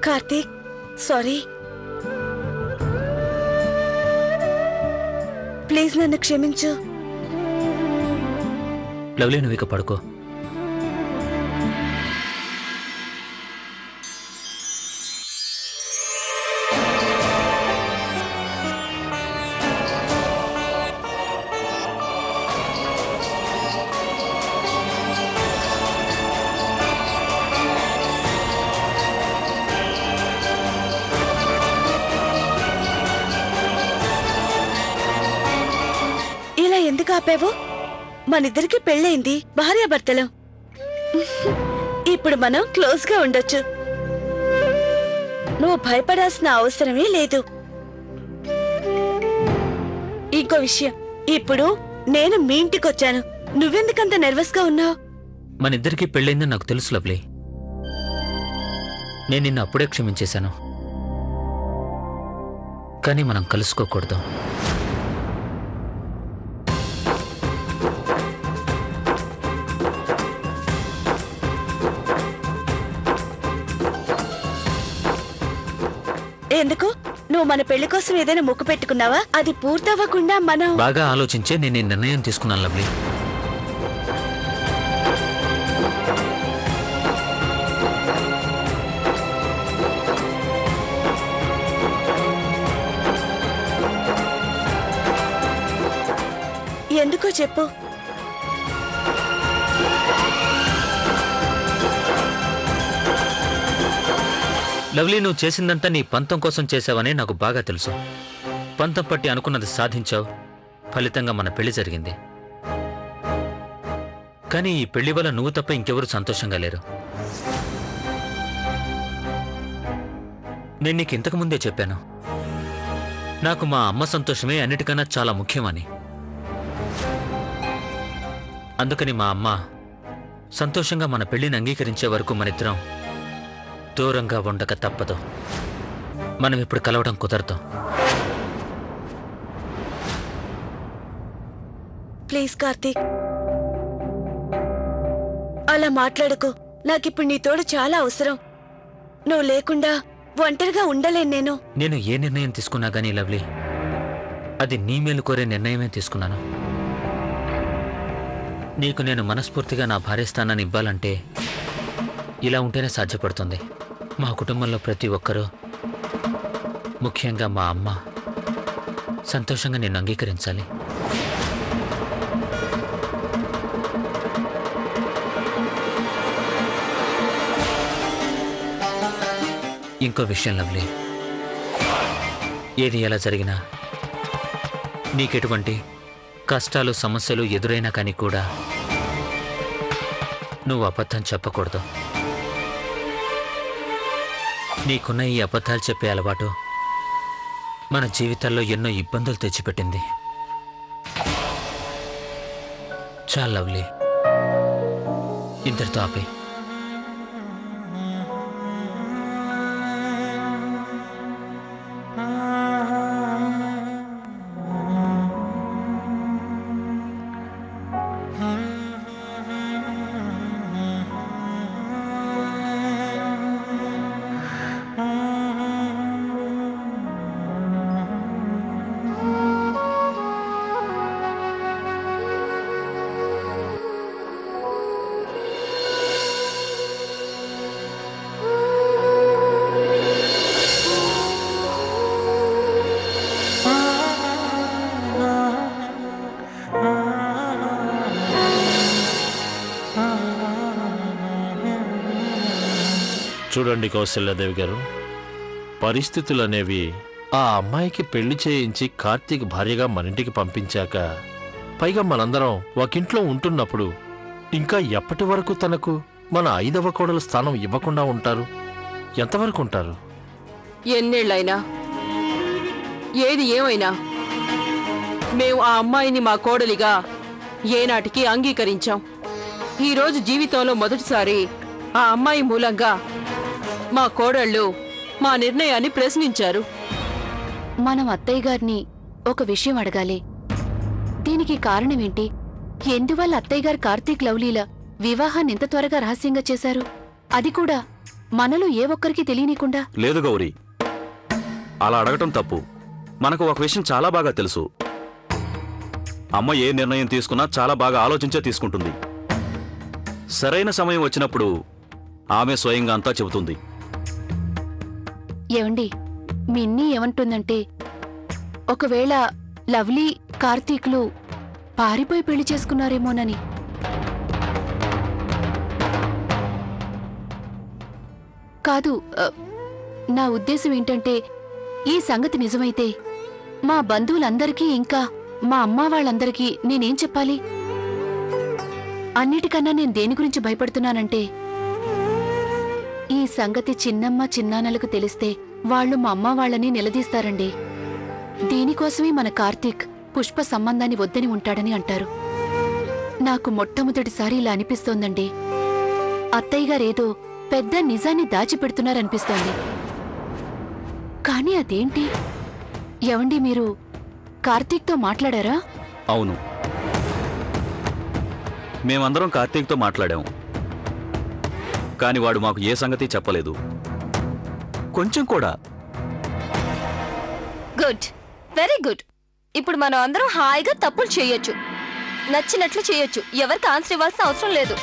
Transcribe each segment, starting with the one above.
Karthik, sorry. Please నన్ను క్షమించు. Lovely, నువ్వు ఇక పడుకో. ఇలా ఎందుకు ఆపావు? మనిద్దరికి పెళ్ళైంది, భార్యాభర్తలం. ఇప్పుడు మనం క్లోజ్ గా ఉండొచ్చు. నువ్వు భయపడాల్సిన అవసరమే లేదు. ఇంకో విషయం, ఇప్పుడు నేను మీ ఇంటికొచ్చాను. నువ్వెందుకంత నర్వస్ గా ఉన్నావు? మనిద్దరికీ పెళ్ళైందని నాకు తెలుసు లవ్లీ. నేను నిన్ను అప్పుడే క్షమించేశాను. కానీ మనం కలుసుకోకూడదు. ఎందుకు? నువ్వు మన పెళ్లి కోసం ఏదైనా మొక్కు పెట్టుకున్నావా? అది పూర్తవ్వకుండా మనం... బాగా ఆలోచించే నేను ఈ నిర్ణయం తీసుకున్నాను లవ్లీ. ఎందుకో చెప్పు. లవ్లీ, నువ్వు చేసిందంతా నీ పంతం కోసం చేశావని నాకు బాగా తెలుసు. పంతం పట్టి అనుకున్నది సాధించావు. ఫలితంగా మన పెళ్లి జరిగింది. కానీ ఈ పెళ్లి వల్ల నువ్వు తప్ప ఇంకెవరూ సంతోషంగా లేరు. నేను నీకు ఇంతకు ముందే చెప్పాను, నాకు మా అమ్మ సంతోషమే అన్నిటికన్నా చాలా ముఖ్యమని. అందుకని మా అమ్మ సంతోషంగా మన పెళ్లిని అంగీకరించే వరకు మనిద్దరం దూరంగా ఉండక తప్పదు. మనం ఇప్పుడు కలవడం కుదరదు. ప్లీజ్ కార్తీక్, అలా మాట్లాడుకో. నాకిప్పుడు నీ తోడు చాలా అవసరం. నువ్వు లేకుండా ఒంటరిగా ఉండలేను నేను. నేను ఏ నిర్ణయం తీసుకున్నా గానీ లవ్లీ, అది నీ మేలు కోరే నిర్ణయమే తీసుకున్నాను. నీకు నేను మనస్ఫూర్తిగా నా భార్య స్థానాన్ని ఇవ్వాలంటే ఇలా ఉంటేనే సాధ్యపడుతుంది. మా కుటుంబంలో ప్రతి ఒక్కరూ, ముఖ్యంగా మా అమ్మ, సంతోషంగా నిన్ను అంగీకరించాలి. ఇంకో విషయం లవ్లీ, ఏది ఎలా జరిగినా, నీకెటువంటి కష్టాలు సమస్యలు ఎదురైనా కానీ కూడా నువ్వు అబద్ధం చెప్పకూడదు. నీకున్న ఈ అబద్ధాలు చెప్పే అలవాటు మన జీవితాల్లో ఎన్నో ఇబ్బందులు తెచ్చిపెట్టింది. చాలా లవ్లీ, ఇంతటితో ఆపే. చూడండి కౌశల్యాదేవి గారు, పరిస్థితులనేవి ఆ అమ్మాయికి పెళ్లి చేయించి కార్తీక్ భార్యగా మనింటికి పంపించాక, పైగా మనందరం ఒకింట్లో ఉంటున్నప్పుడు ఇంకా ఎప్పటి వరకు తనకు మన 5వ కోడల స్థానం ఇవ్వకుండా ఉంటారు? ఎంతవరకు ఉంటారు? ఎన్నేళ్లైనా, ఏది ఏమైనా మేము ఆ అమ్మాయిని మా కోడలిగా ఏనాటికి అంగీకరించాం. ఈరోజు జీవితంలో మొదటిసారి ఆ అమ్మాయి మూలంగా మా కోడళ్ళు మా నిర్ణయాన్ని ప్రశ్నించారు. మనం అత్తయ్య గారిని ఒక విషయం అడగాలి. దీనికి కారణమేంటి? ఎందువల్ల అత్తయ్య గారు కార్తీక్ లవ్లీల వివాహాన్ని ఇంత త్వరగా రహస్యంగా చేశారు? అది కూడా మనలో ఏ ఒక్కరికి తెలియనీకుండా? లేదు గౌరీ, అలా అడగటం తప్పు. మనకు ఒక విషయం చాలా బాగా తెలుసు. అమ్మ ఏ నిర్ణయం తీసుకున్నా చాలా బాగా ఆలోచించే తీసుకుంటుంది. సరైన సమయం వచ్చినప్పుడు ఆమె స్వయంగా అంతా చెబుతుంది. ఏవండి, మీ ఇన్ని ఏమంటుందంటే ఒకవేళ లవ్లీ కార్తీక్లు పారిపోయి పెళ్లి చేసుకున్నారేమోనని. కాదు, నా ఉద్దేశం ఏంటంటే ఈ సంగతి నిజమైతే మా బంధువులందరికీ ఇంకా మా అమ్మ వాళ్ళందరికీ నేనేం చెప్పాలి? అన్నిటికన్నా నేను దేని గురించి భయపడుతున్నానంటే ఈ సంగతి చిన్నమ్మ చిన్నాన్నలకు తెలిస్తే వాళ్ళు మా అమ్మ వాళ్ళని నిలదీస్తారండి. దీనికోసమే మన కార్తీక్ పుష్ప సంబంధాన్ని వద్దని ఉంటాడని అంటారు. నాకు మొట్టమొదటిసారి ఇలా అనిపిస్తోందండి. అత్తయ్యగారేదో పెద్ద నిజాన్ని దాచిపెడుతున్నారనిపిస్తోంది. కానీ అదేంటి? ఎవండి, మీరు కార్తీక్తో మాట్లాడారా? అవును, మేమందరం కార్తీక్తో మాట్లాడాము. కాని వాడు మాకు ఏ సంగతి చెప్పలేదు, కొంచెం కూడా. Good, very good. ఇప్పుడు మనం అందరం హాయిగా తప్పులు చేయొచ్చు, నచ్చినట్లు చేయొచ్చు. ఎవరికి ఆన్సర్ ఇవ్వాల్సిన అవసరం లేదు.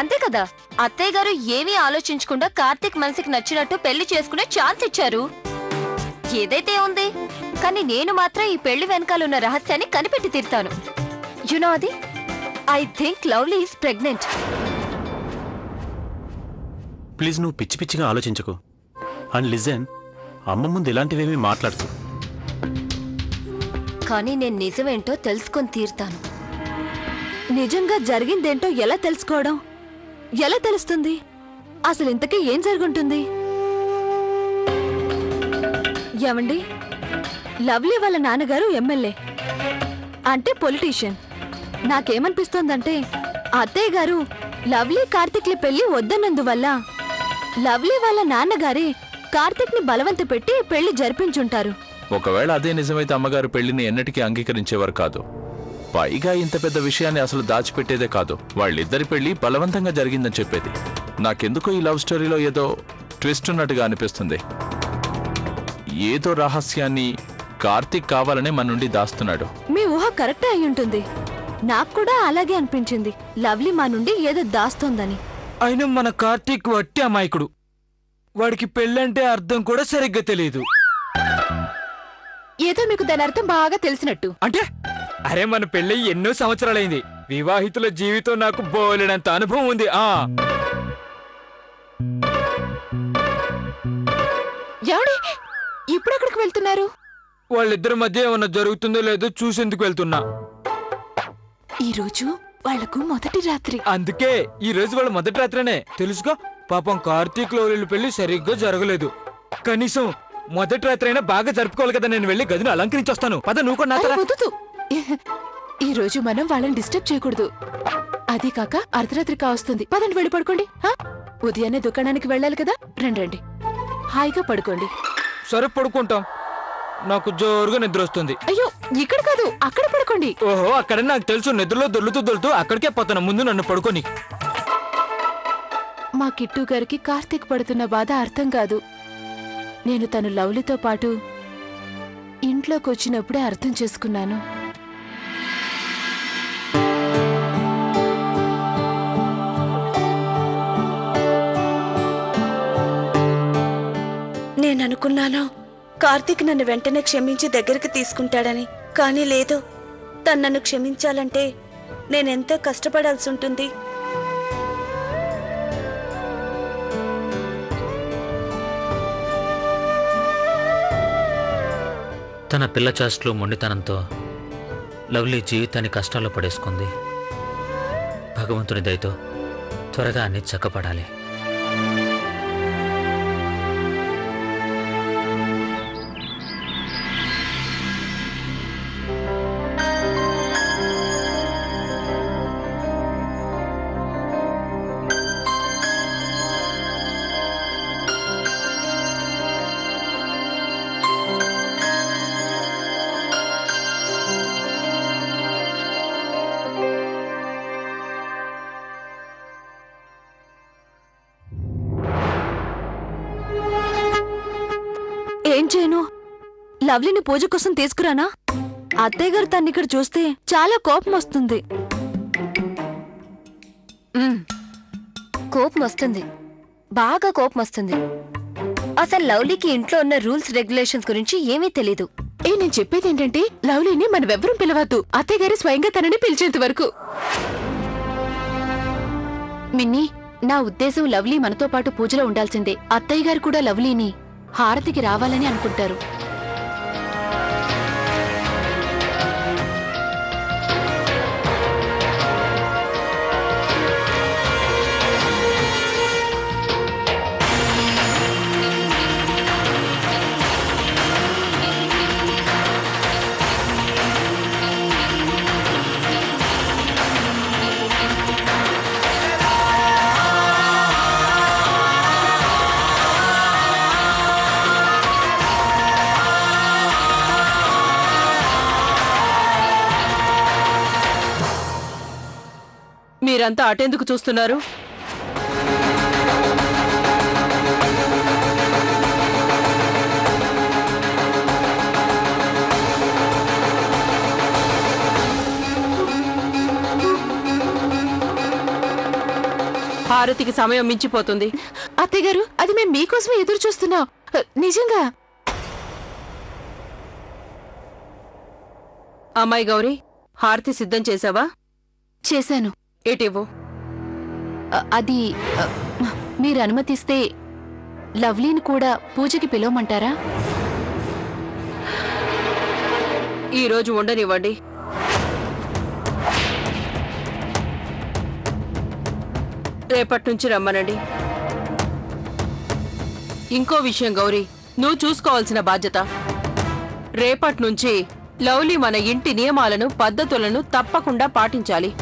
అంతే కదా? అత్తయ్య గారు ఏమీ ఆలోచించకుండా కార్తీక్ మనసుకి నచ్చినట్టు పెళ్లి చేసుకునే ఛాన్స్ ఇచ్చారు. ఏదైతే ఉంది, కానీ నేను మాత్రం ఈ పెళ్లి వెనకాలన్న రహస్యాన్ని కనిపెట్టి తీరుతాను. యునో అది, I think lovely is pregnant. Please నువ్వు పిచ్చి పిచ్చిగా ఆలోచించకు. అండ్ లిజన్, అమ్మ ముందు ఇలాంటివేమీ మాట్లాడుతూ. కానీ నేను నిజమేంటో తెలుసుకొని తీరుతాను. నిజంగా జరిగిందేంటో ఎలా తెలుసుకోవడం? ఎలా తెలుస్తుంది? అసలు ఇంతకీ ఏం జరుగుంటుంది? ఏమండి, లవ్లీ వాళ్ళ నాన్నగారు ఎమ్మెల్యే, అంటే పొలిటీషియన్. నాకేమనిపిస్తోందంటే అత్తయ్య గారు లవ్లీ కార్తీక్ల పెళ్లి వద్దన్నందువల్ల లవ్లీ వాళ్ళ నాన్నగారే కార్తీక్ ని బలవంత పెట్టి పెళ్లి జరిపించుంటారు. ఒకవేళ అదే నిజమైతే అమ్మగారు పెళ్లిని ఎన్నటికీ అంగీకరించేవారు కాదు. పైగా ఇంత పెద్ద విషయాన్ని అసలు దాచిపెట్టేదే కాదు, వాళ్ళిద్దరి పెళ్లి బలవంతంగా జరిగిందని చెప్పేది. నాకెందుకో ఈ లవ్ స్టోరీలో ఏదో ట్విస్ట్ ఉన్నట్టుగా అనిపిస్తుంది. ఏదో రహస్యాన్ని కార్తీక్ కావాలనే మన నుండి దాస్తున్నాడు. మీ ఊహ కరెక్టే అయి ఉంటుంది. నాకు కూడా అలాగే అనిపించింది, లవ్లీ మా నుండి ఏదో దాస్తోందని. అయినా మన కార్తీక్ వట్టి అమాయకుడు. వాడికి పెళ్ళంటే అర్థం కూడా సరిగ్గా తెలియదు. ఏదో మీకు దాని అర్థం బాగా తెలిసినట్టు. అంటే అరే, మన పెళ్ళి ఎన్నో సంవత్సరాలైంది. వివాహితుల జీవితం నాకు బోలెడంత అనుభవం ఉంది. ఇప్పుడెక్కడికి వెళ్తున్నారు? వాళ్ళిద్దరి మధ్య ఏమన్నా జరుగుతుందో లేదో చూసేందుకు వెళ్తున్నా. ఈరోజు వాళ్లకు మొదటి రాత్రి. అందుకే ఈ రోజు వాళ్ళ మొదటి రాత్రినే. తెలుసుగా, పాపం కార్తీక్ లవ్లీల పెళ్లి సరిగ్గా జరగలేదు. కనీసం మొదటి రాత్రి అయినా బాగా జరుపుకోవాలి కదా. నేను వెళ్ళి గదిని అలంకరించి వస్తాను. పద, నువ్వు కూడా. ఈ రోజు మనం వాళ్ళని డిస్టర్బ్ చేయకూడదు. అది కాక అర్ధరాత్రి కావస్తుంది. పదండి, వెళ్ళి పడుకోండి. ఉదయాన్నే దుకాణానికి వెళ్ళాలి కదా. రండి, హాయిగా పడుకోండి. సరే, పడుకుంటాం. నాకు జోరుగా నిద్ర వస్తుంది. అయ్యో, ఇక్కడ కాదు, అక్కడ పడుకోండి. ఓహో, అక్కడ నాకు తెలుసు. నిద్రలో దొర్లుతూ అక్కడికే పోతాను. ముందు నన్ను పడుకోని. మా కిట్టు గారికి కార్తీక్ పడుతున్న బాధ అర్థం కాదు. నేను తను లవ్లీతో పాటు ఇంట్లోకి వచ్చినప్పుడే అర్థం చేసుకున్నాను. నేననుకున్నాను కార్తీక్ నన్ను వెంటనే క్షమించి దగ్గరికి తీసుకుంటాడని. కానీ లేదు, తను నన్ను క్షమించాలంటే నేనెంతో కష్టపడాల్సి ఉంటుంది. తన పిల్ల చాస్ట్లో మొండితనంతో లవ్లీ జీవితాన్ని కష్టాల్లో పడేసుకుంది. భగవంతుని దయతో త్వరగా అన్ని చక్కపడాలి. లవ్లీని పూజ కోసం తీసుకురానా? అత్తయ్య గారు తన్ని ఇక్కడ చూస్తే చాలా కోపం వస్తుంది. కోపం వస్తుంది, బాగా కోపం వస్తుంది. అసలు లవ్లీకి ఇంట్లో ఉన్న రూల్స్ రెగ్యులేషన్స్ గురించి ఏమీ తెలీదు. నేను చెప్పేది ఏంటంటే లవ్లీని మనమెవ్వరూ పిలవద్దు. అత్తయ్య గారి స్వయంగా తనని పిలిచేంత వరకు. మిన్నీ, నా ఉద్దేశం లవ్లీ మనతో పాటు పూజలో ఉండాల్సిందే. అత్తయ్య గారు కూడా లవ్లీని హారతికి రావాలని అనుకుంటారు. మీరంతా అటెందుకు చూస్తున్నారు? హారతికి సమయం మించిపోతుంది. అత్తయ్య గారు, అది మేము మీకోసమే ఎదురు చూస్తున్నాం. నిజంగా. అమ్మాయి గౌరీ, హారతి సిద్ధం చేశావా? చేశాను. ఏటివ్వు. అది మీరు అనుమతిస్తే లవ్లీని కూడా పూజకి పిలవమంటారా? ఈరోజు ఉండనివ్వండి. రేపటి నుంచి రమ్మనండి. ఇంకో విషయం గౌరీ, నువ్వు చూసుకోవాల్సిన బాధ్యత. రేపటి నుంచి లవ్లీ మన ఇంటి నియమాలను, పద్ధతులను తప్పకుండా పాటించాలి.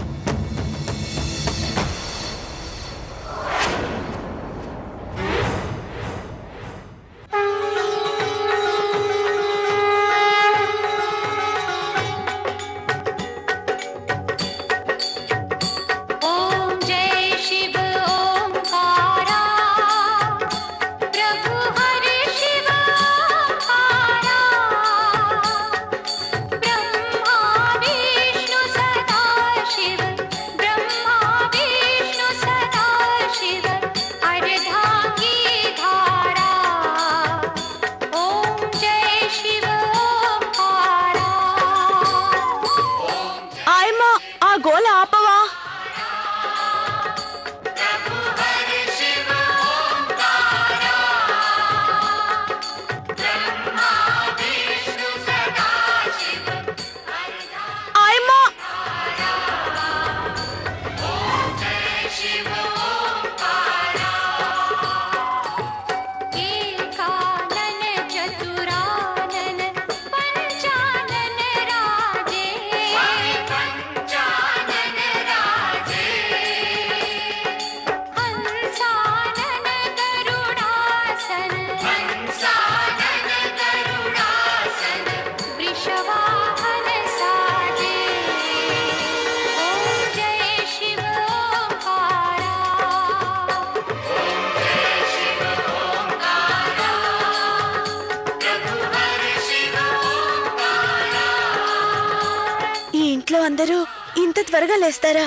అందరూ ఇంత త్వరగా లేస్తారా?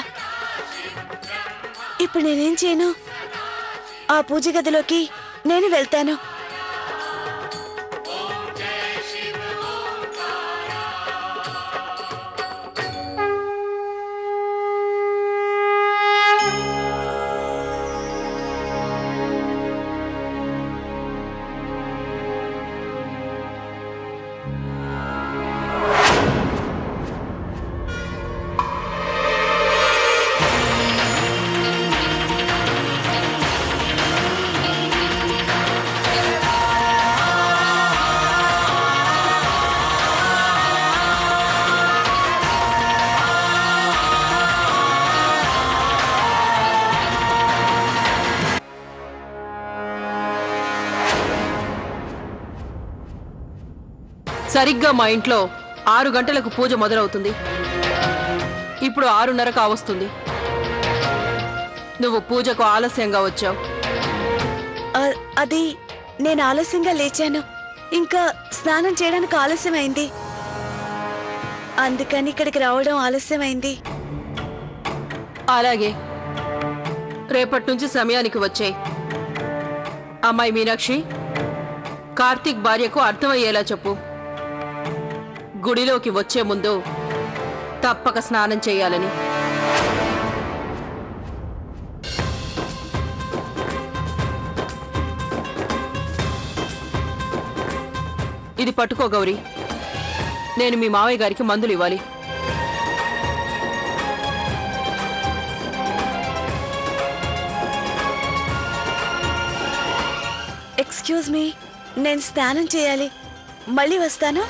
ఇప్పుడు నేనేం చేయను? ఆ పూజ గదిలోకి నేను వెళ్తాను. సరిగ్గా మా ఇంట్లో 6 గంటలకు పూజ మొదలవుతుంది. ఇప్పుడు 6:30 కావస్తుంది. నువ్వు పూజకు ఆలస్యంగా వచ్చావు. అది నేను ఆలస్యంగా లేచాను. ఇంకా స్నానం చేయడానికి ఆలస్యమైంది, అందుకని ఇక్కడికి రావడం ఆలస్యమైంది. అలాగే రేపటి నుంచి సమయానికి వచ్చేయ్. అమ్మాయి మీనాక్షి, కార్తీక్ భార్యకు అర్థమయ్యేలా చెప్పు. గుడిలోకి వచ్చే ముందు తప్పక స్నానం చేయాలని. ఇది పట్టుకో గౌరీ, నేను మీ మావయ్య గారికి మందులు ఇవ్వాలి. ఎక్స్క్యూజ్ మీ, నేను స్నానం చేయాలి, మళ్ళీ వస్తాను.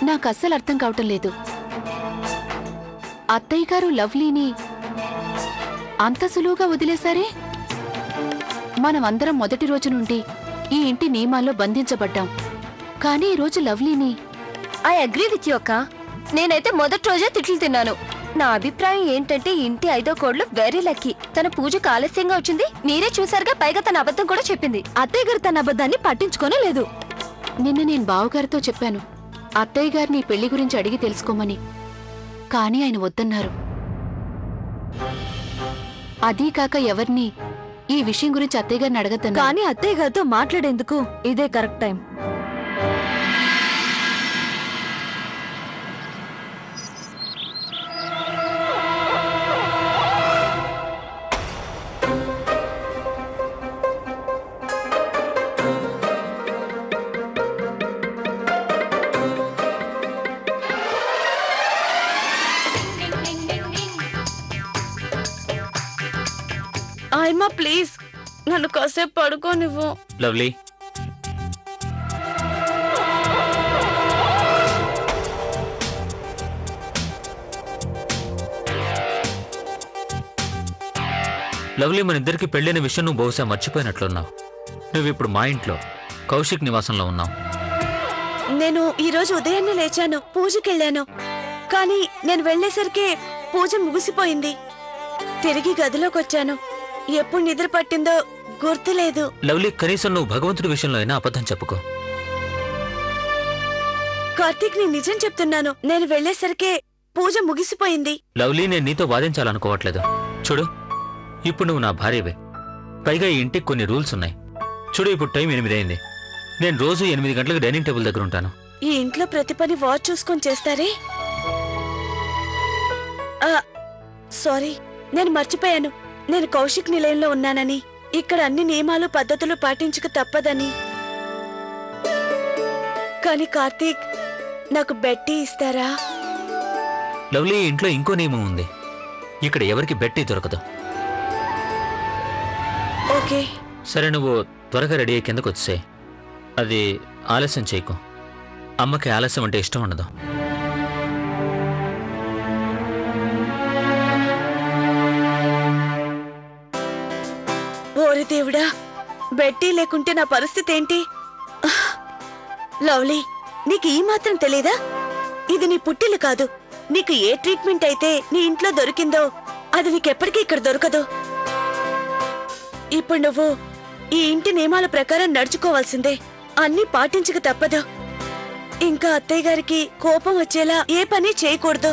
నాకు అస్సలు అర్థం కావటం లేదు. అత్తయ్య గారు లవ్లీని అంత సులువుగా వదిలేశారే? మనం అందరం మొదటి రోజు నుండి ఈ ఇంటి నియమాల్లో బంధించబడ్డాం. కానీ ఈ రోజు లవ్లీని ఐ అగ్రీ విత్ యు అక్క. నేనైతే మొదటి రోజే తిట్లు తిన్నాను. నా అభిప్రాయం ఏంటంటే ఇంటి 5వ కోడలు వెరీ లక్కీ. తన పూజకు ఆలస్యంగా వచ్చింది, మీరే చూసారుగా. పైగా తన అబద్ధం కూడా చెప్పింది. అత్తయ్య గారు తన అబద్ధాన్ని పట్టించుకోనే లేదు. నిన్న నేను బావగారితో చెప్పాను అత్తయ్య గారిని పెళ్లి గురించి అడిగి తెలుసుకోమని. కానీ ఆయన వద్దన్నారు. అదీ కాక ఎవరిని ఈ విషయం గురించి అత్తయ్య గారిని అడగద్దన్నారు. కానీ అత్తయ్య గారితో మాట్లాడేందుకు ఇదే కరెక్ట్ టైం. ఆయమ్మా ప్లీజ్ నన్ను కాసేపు పడుకోనివ్వు. లవ్లీ, లవ్లీ, మన ఇద్దరికి పెళ్ళైన విషయం నువ్వు బహుశా మర్చిపోయినట్లున్నావు. నువ్విప్పుడు మా ఇంట్లో కౌశిక్ నివాసంలో ఉన్నావు. నేను ఈరోజు ఉదయాన్నే లేచాను, పూజకెళ్ళాను. కానీ నేను వెళ్లేసరికి పూజ ముగిసిపోయింది. తిరిగి గదిలోకి వచ్చాను. ఎప్పుడు నిద్ర పట్టిందో గుర్తులేదు. లవ్లీ, కనీసం నువ్వు భగవంతుడి విషయంలో అయినా అబద్ధం చెప్పుకో. కార్తీక్, నేను నిజం చెప్తున్నాను. నేను వెళ్లేసరికి పూజ ముగిసిపోయింది. లవ్లీ, నేను నీతో వాదించాలనుకోవట్లేదు. చూడు, ఇప్పుడు నువ్వు నా భార్యవే. పైగా ఈ ఇంటికి కొన్ని రూల్స్ ఉన్నాయి. చూడు, ఇప్పుడు టైం 8 అయింది. నేను రోజు 8 గంటలకు డైనింగ్ టేబుల్ దగ్గర ఉంటాను. ఈ ఇంట్లో ప్రతి పని వాచ్ చూసుకొని చేస్తారే. సారీ, నేను మర్చిపోయాను. నేను కౌశిక్ నిలయంలో ఉన్నానని, ఇక్కడ అన్ని నియమాలు పద్ధతులు పాటించక తప్పదని. కానీ కార్తీక్, నాకు బెట్టి ఇస్తారా? లవ్లీ, ఇంట్లో ఇంకో నియమం ఉంది. ఇక్కడ ఎవరికి బెట్టి దొరకదు. ఓకే. సరే, నువ్వు త్వరగా రెడీ అయ్యి కిందకు వచ్చేయ్. అది ఆలస్యం చేయకు. అమ్మకి ఆలస్యం అంటే ఇష్టం ఉండదు. ఓరి దేవుడా, బెట్టి లేకుంటే నా పరిస్థితి ఏంటి? లవ్లీ, నీకు ఈ మాత్రం తెలీదా? ఇది నీ పుట్టిల్లు కాదు. నీకు ఏ ట్రీట్మెంట్ అయితే నీ ఇంట్లో దొరికిందో అది నీకెప్పటికీ ఇక్కడ దొరకదు. ఇప్పుడు నువ్వు ఈ ఇంటి నియమాల ప్రకారం నడుచుకోవాల్సిందే. అన్నీ పాటించక తప్పదు. ఇంకా అత్తయ్య గారికి కోపం వచ్చేలా ఏ పని చేయకూడదు.